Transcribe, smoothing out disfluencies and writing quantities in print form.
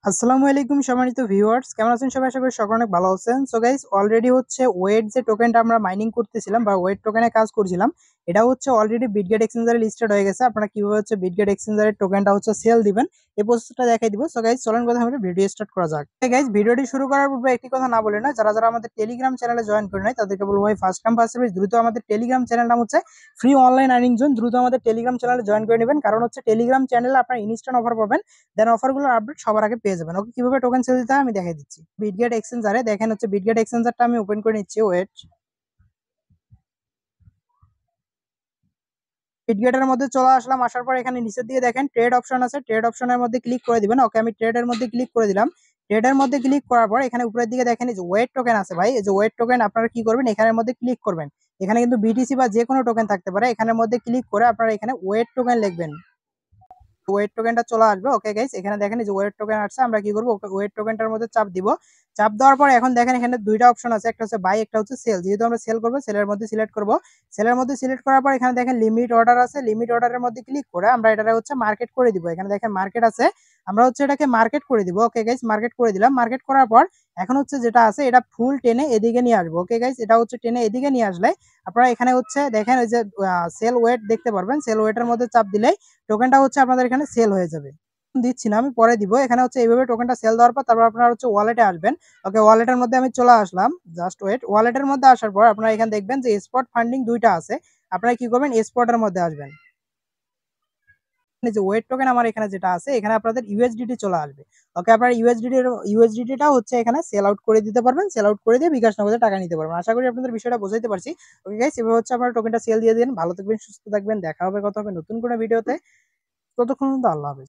আসসালামু আলাইকুম সম্মানিত ভিউয়ার্স, কেমন আছেন সবাই? আশা করি সকলে অনেক ভালো আছেন। সো গাইস, অলরেডি হচ্ছে ওয়েট যে টোকেনটা আমরা মাইনিং করতেছিলাম বা ওয়েট টোকেনে কাজ করছিলাম, এটা হচ্ছে অলরেডি বিটগেট এক্সচেঞ্জারে লিস্টেড হয়ে গেছে। আপনারা কিভাবে হচ্ছে বিটগেট এক্সচেঞ্জারের টোকেনটা হচ্ছে সেল দিবেন এই প্রসেসটা দেখাই দিব। সো গাইস, চলেন কথা আমরা ভিডিও স্টার্ট করা যাক। গাইস, ভিডিওটি শুরু করার পূর্বে একটি কথা না বলে না, যারা আমাদের টেলিগ্রাম চ্যানেলে জয়েন করে নাই তাদেরকে বলবো ভাই, ফার্স্ট কাম ফার্স্ট সার্ভিস, দ্রুত আমাদের টেলিগ্রাম চ্যানেল নাম হচ্ছে ফ্রি অনলাইন আর্নিং জোন। দ্রুত আমাদের টেলিগ্রাম চ্যানেলে জয়েন করে নেবেন, কারণ হচ্ছে টেলিগ্রাম চ্যানেলে আপনারা ইনস্ট্যান্ট অফার পাবেন। দেন অফারগুলোর আপডেট সবার আগে পেয়ে যাবেন। ওকে, কিভাবে টোকেন সেল দিতে হয় আমি দেখাই দিচ্ছি। বিটগেট এক্সচেঞ্জারে দেখেন হচ্ছে বিটগেট এক্সচেঞ্জারটা আমি ওপেন করে নিচ্ছি। ওয়েট, বিটগেটের মধ্যে চলে আসলাম। আসার পর এখানে নিচের দিকে দেখেন ট্রেড অপশন আছে, ট্রেড অপশনের মধ্যে ক্লিক করে দিবেন। ওকে, আমি ট্রেডের মধ্যে ক্লিক করে দিলাম। ট্রেডের মধ্যে ক্লিক করার পর এখানে উপরের দিকে দেখেন এই যে ওয়েট টোকেন আছে ভাই, এই যে ওয়েট টোকেন আপনারা কি করবেন, এখানের মধ্যে ক্লিক করবেন। এখানে কিন্তু বিটিসি বা যে কোনো টোকেন থাকতে পারে। এখানের মধ্যে ক্লিক করে আপনারা এখানে ওয়েট টোকেন লিখবেন। ওয়েট টোকেনটা চলে আসবে। ওকে গাইস, এখানে দেখেন এই যে ওয়েট টোকেন আসছে। আমরা কি করবো, ওয়েট টোকেনটার মধ্যে চাপ দিব। চাপ দেওয়ার পর এখন দেখেন এখানে দুইটা অপশন আছে, একটা হচ্ছে বাই, একটা হচ্ছে সেল। যেহেতু আমরা সেল করবো, সেলের মধ্যে সিলেক্ট করবো। সেলের মধ্যে সিলেক্ট করার পর এখানে দেখেন লিমিট অর্ডার আছে, লিমিট অর্ডারের মধ্যে ক্লিক করে আমরা এটা হচ্ছে মার্কেট করে দিব। এখানে দেখেন মার্কেট আছে, আমরা হচ্ছে এটাকে মার্কেট করে দিব। ওকে গাইস, মার্কেট করে দিলাম। মার্কেট করার পর এখন হচ্ছে যেটা আছে এটা ফুল টেনে এদিকে নিয়ে আসবো। ওকে গাইস, এটা হচ্ছে টেনে এদিকে নিয়ে আসলে আপনারা এখানে হচ্ছে দেখেন ওই যে সেল ওয়েট দেখতে পারবেন। সেল ওয়েটের মধ্যে চাপ দিলেই টোকেনটা হচ্ছে আপনাদের এখানে সেল হয়ে যাবে। দিচ্ছি না, আমি পরে দিব। এখানে হচ্ছে এইভাবে টোকেনটা সেল দেওয়ার পর তারপর আপনারা হচ্ছে ওয়ালেটে আসবেন। ওকে, ওয়ালেটের মধ্যে আমি চলে আসলাম। Just wait. ওয়ালেটের মধ্যে আসার পর আপনারা এখানে দেখবেন যে স্পট ফান্ডিং দুইটা আছে। আপনারা কি করবেন, স্পটের মধ্যে আসবেন। এই যে ওয়েট টোকেন আমার এখানে যেটা আছে, এখানে আপনাদের ইউএসডিটি চলে আসবে। ওকে, আপনারা ইউএসডিটিটা হচ্ছে এখানে সেল আউট করে দিতে পারবেন। সেল আউট করে দিয়ে বিকাশ নগদে টাকা নিতে পারবেন। আশা করি আপনাদের বিষয়টা বোঝাইতে পারছি। ওকে গাইস, এভাবে হচ্ছে আপনারা টোকেনটা সেল দিয়ে দিন। ভালো থাকবেন, সুস্থ থাকবেন, দেখা হবে কথা হবে নতুন কোনো ভিডিওতে। ততক্ষণ পর্যন্ত আল্লাহ হাফেজ।